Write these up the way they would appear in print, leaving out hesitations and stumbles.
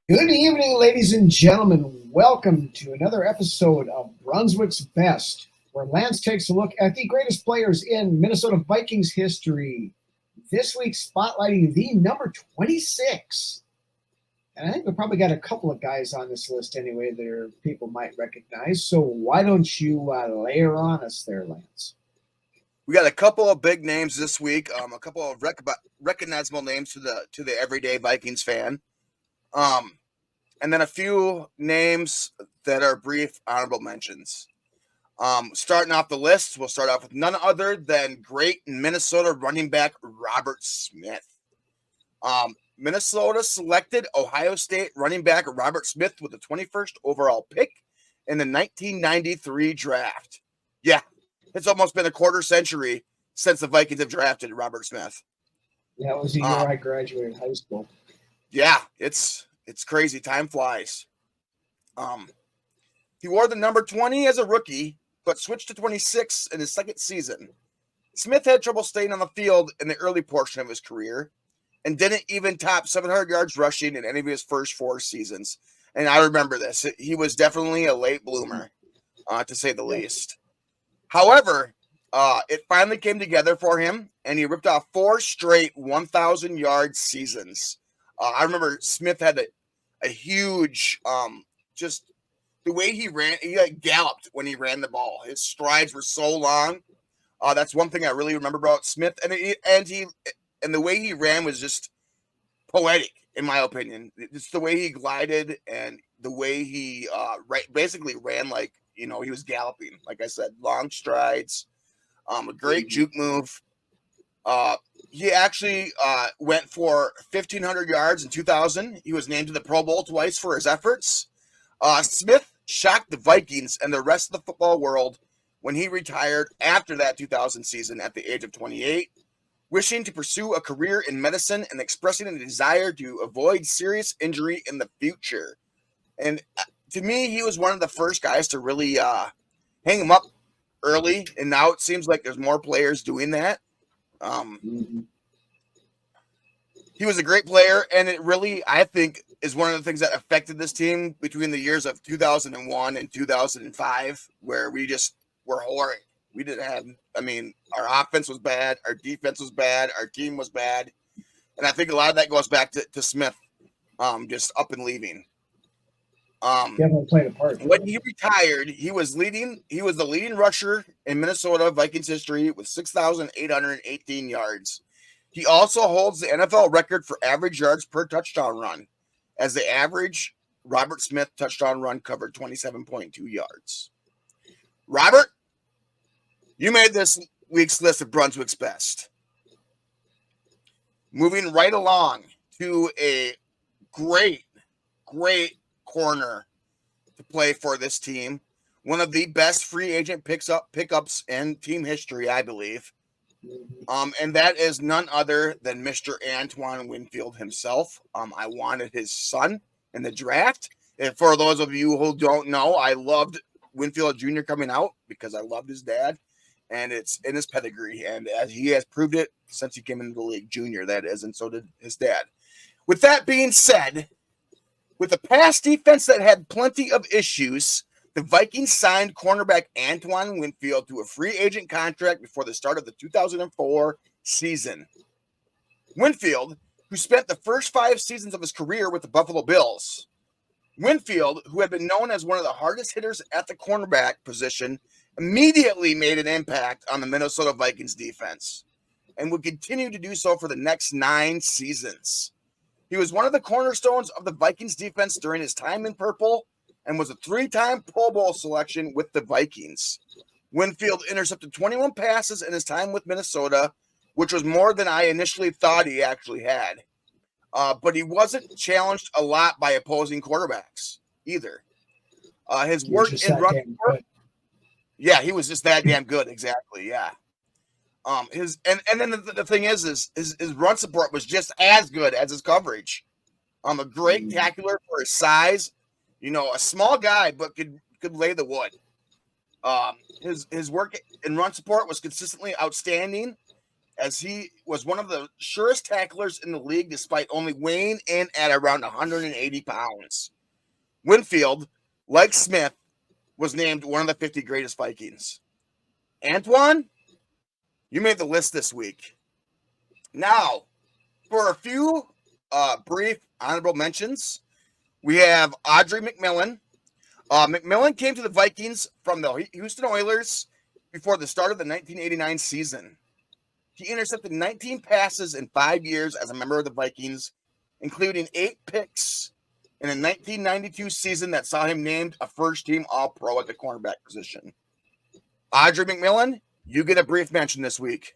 Good evening, ladies and gentlemen. Welcome to another episode of Brunswick's Best, where Lance takes a look at the greatest players in Minnesota Vikings history. This week, spotlighting the number 26. And I think we probably got a couple of guys on this list anyway that people might recognize. So why don't you layer on us there, Lance? We got a couple of big names this week. A couple of recognizable names to the everyday Vikings fan. And then a few names that are brief honorable mentions. Starting off the list, we'll start off with none other than great Minnesota running back Robert Smith. Minnesota selected Ohio State running back Robert Smith with the 21st overall pick in the 1993 draft. Yeah, it's almost been a quarter century since the Vikings have drafted Robert Smith. That was the year I graduated high school. Yeah, it's crazy. Time flies. He wore the number 20 as a rookie, but switched to 26 in his second season. Smith had trouble staying on the field in the early portion of his career and didn't even top 700 yards rushing in any of his first four seasons. And I remember this. He was definitely a late bloomer, to say the least. However, it finally came together for him, and he ripped off 4 straight 1,000-yard seasons. I remember Smith had a huge, just the way he ran, he galloped when he ran the ball. His strides were so long. That's one thing I really remember about Smith, and the way he ran was just poetic, in my opinion. It's the way he glided and the way he basically ran like, he was galloping. Like I said, long strides, a great juke move. He actually went for 1,500 yards in 2000. He was named to the Pro Bowl twice for his efforts. Smith shocked the Vikings and the rest of the football world when he retired after that 2000 season at the age of 28, wishing to pursue a career in medicine and expressing a desire to avoid serious injury in the future. And to me, he was one of the first guys to really hang him up early, and now it seems like there's more players doing that. He was a great player, and it really, I think, is one of the things that affected this team between the years of 2001 and 2005, where we just were horrid. We didn't have, our offense was bad, our defense was bad, our team was bad, and I think a lot of that goes back to Smith just up and leaving. Definitely played a part. When he retired, he was the leading rusher in Minnesota Vikings history with 6,818 yards. He also holds the NFL record for average yards per touchdown run, as the average Robert Smith touchdown run covered 27.2 yards. Robert, you made this week's list of Brunswick's best. Moving right along to a great corner to play for this team. One of the best free agent pickups in team history, I believe. And that is none other than Mr. Antoine Winfield himself. I wanted his son in the draft. And for those of you who don't know, I loved Winfield Jr. coming out because I loved his dad, and it's in his pedigree. And as he has proved it since he came into the league, junior, that is, and so did his dad. With that being said, with a pass defense that had plenty of issues, the Vikings signed cornerback Antoine Winfield to a free agent contract before the start of the 2004 season. Winfield, who spent the first 5 seasons of his career with the Buffalo Bills. Winfield, who had been known as one of the hardest hitters at the cornerback position, immediately made an impact on the Minnesota Vikings defense and would continue to do so for the next 9 seasons. He was one of the cornerstones of the Vikings defense during his time in purple and was a 3-time Pro Bowl selection with the Vikings. Winfield intercepted 21 passes in his time with Minnesota, which was more than I initially thought he actually had. But he wasn't challenged a lot by opposing quarterbacks either. His work in run support, yeah, he was just that damn good. Exactly, yeah. And then the thing is his run support was just as good as his coverage. A great tackler for his size. A small guy, but could lay the wood. His work in run support was consistently outstanding, as he was one of the surest tacklers in the league despite only weighing in at around 180 pounds. Winfield, like Smith, was named one of the 50 greatest Vikings. Antoine, you made the list this week. Now, for a few brief honorable mentions, we have Audrey McMillan. McMillan came to the Vikings from the Houston Oilers before the start of the 1989 season. He intercepted 19 passes in 5 years as a member of the Vikings, including 8 picks in a 1992 season that saw him named a first-team All-Pro at the cornerback position. Audrey McMillan, you get a brief mention this week.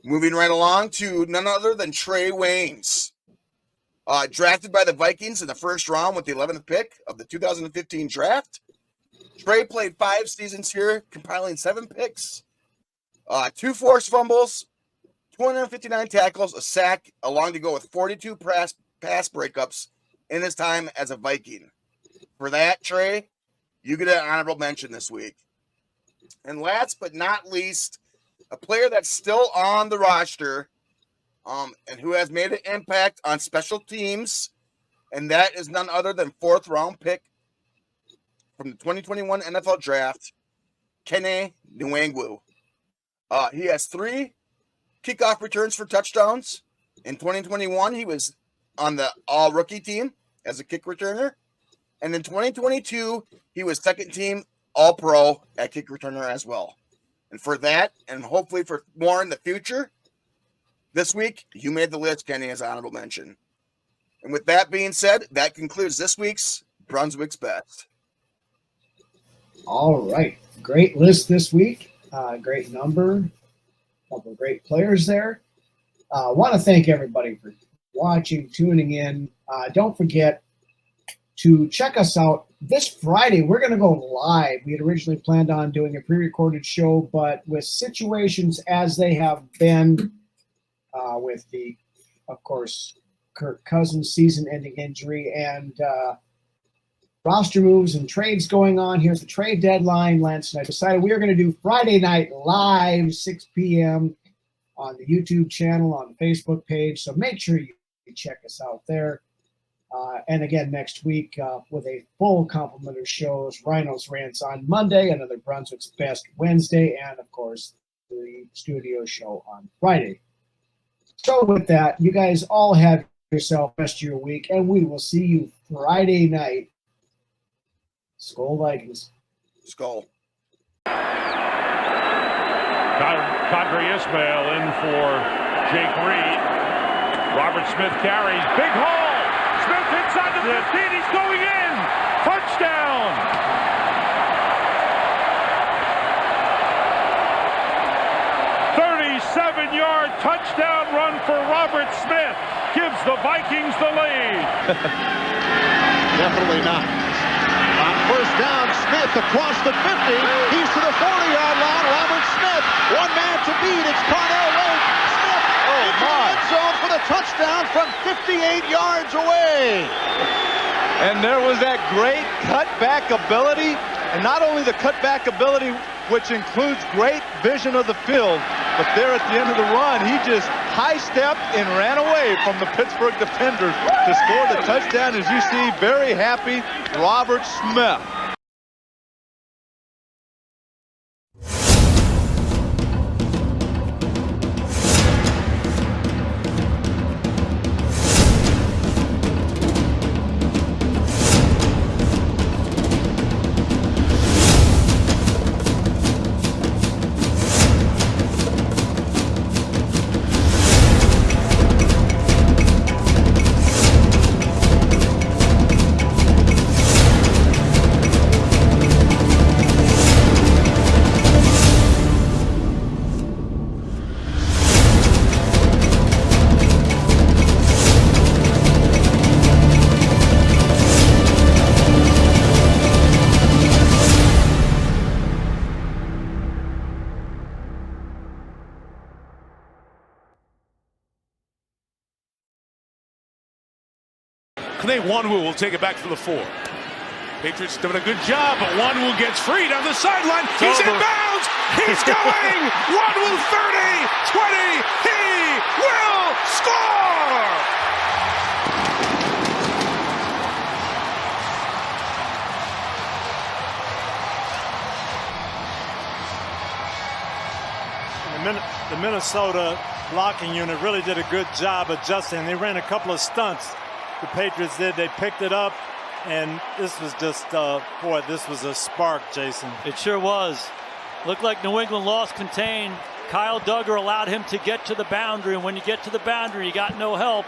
Moving right along to none other than Trey Waynes. Drafted by the Vikings in the first round with the 11th pick of the 2015 draft. Trey played 5 seasons here, compiling 7 picks, 2 forced fumbles, 259 tackles, a sack, along to go with 42 pass breakups in his time as a Viking. For that, Trey, you get an honorable mention this week. And last but not least, a player that's still on the roster and who has made an impact on special teams, and that is none other than 4th-round pick from the 2021 NFL Draft, Kene Nwangwu. He has 3 kickoff returns for touchdowns. In 2021, he was on the all-rookie team as a kick returner. And in 2022, he was second-team All-Pro at kick returner as well. And for that, and hopefully for more in the future, this week, you made the list, Kenny, as honorable mention. And with that being said, that concludes this week's Brunswick's Best. All right. Great list this week. Great number. A couple of great players there. I want to thank everybody for watching, tuning in. Don't forget to check us out this Friday. We're going to go live. We had originally planned on doing a pre-recorded show, but with situations as they have been, with the, of course, Kirk Cousins season-ending injury and roster moves and trades going on. Here's the trade deadline. Lance and I decided we were going to do Friday night live, 6 p.m. on the YouTube channel, on the Facebook page. So make sure you check us out there. And again, next week with a full complement of shows, Rhinos Rants on Monday, another Brunswick's Best Wednesday, and of course, the studio show on Friday. So with that, you guys all have yourself the rest of your week, and we will see you Friday night. SKOL Vikings. SKOL. Cadre Ismail in for Jake Reed. Robert Smith carries. Big hole. Smith inside the 15. He's going in. Touchdown. 37-yard touchdown run for Robert Smith. Gives the Vikings the lead. Definitely not. On first down, Smith across the 50. He's to the 40-yard line. Robert Smith, one man to beat. It's Parnell Wade. Smith into the end zone for the touchdown from 58 yards away. And there was that great cutback ability. And not only the cutback ability, which includes great vision of the field, but there at the end of the run, he just high-stepped and ran away from the Pittsburgh defenders to score the touchdown. As you see, very happy Robert Smith. Nwangwu will take it back for the 4. Patriots doing a good job, but one will get free down the sideline. He's in bounds. He's going. One will 30, 20. He will score. The Minnesota blocking unit really did a good job adjusting. They ran a couple of stunts. The Patriots did. They picked it up. And this was just, boy, this was a spark, Jason. It sure was. Looked like New England lost contain. Kyle Duggar allowed him to get to the boundary, and when you get to the boundary, you got no help.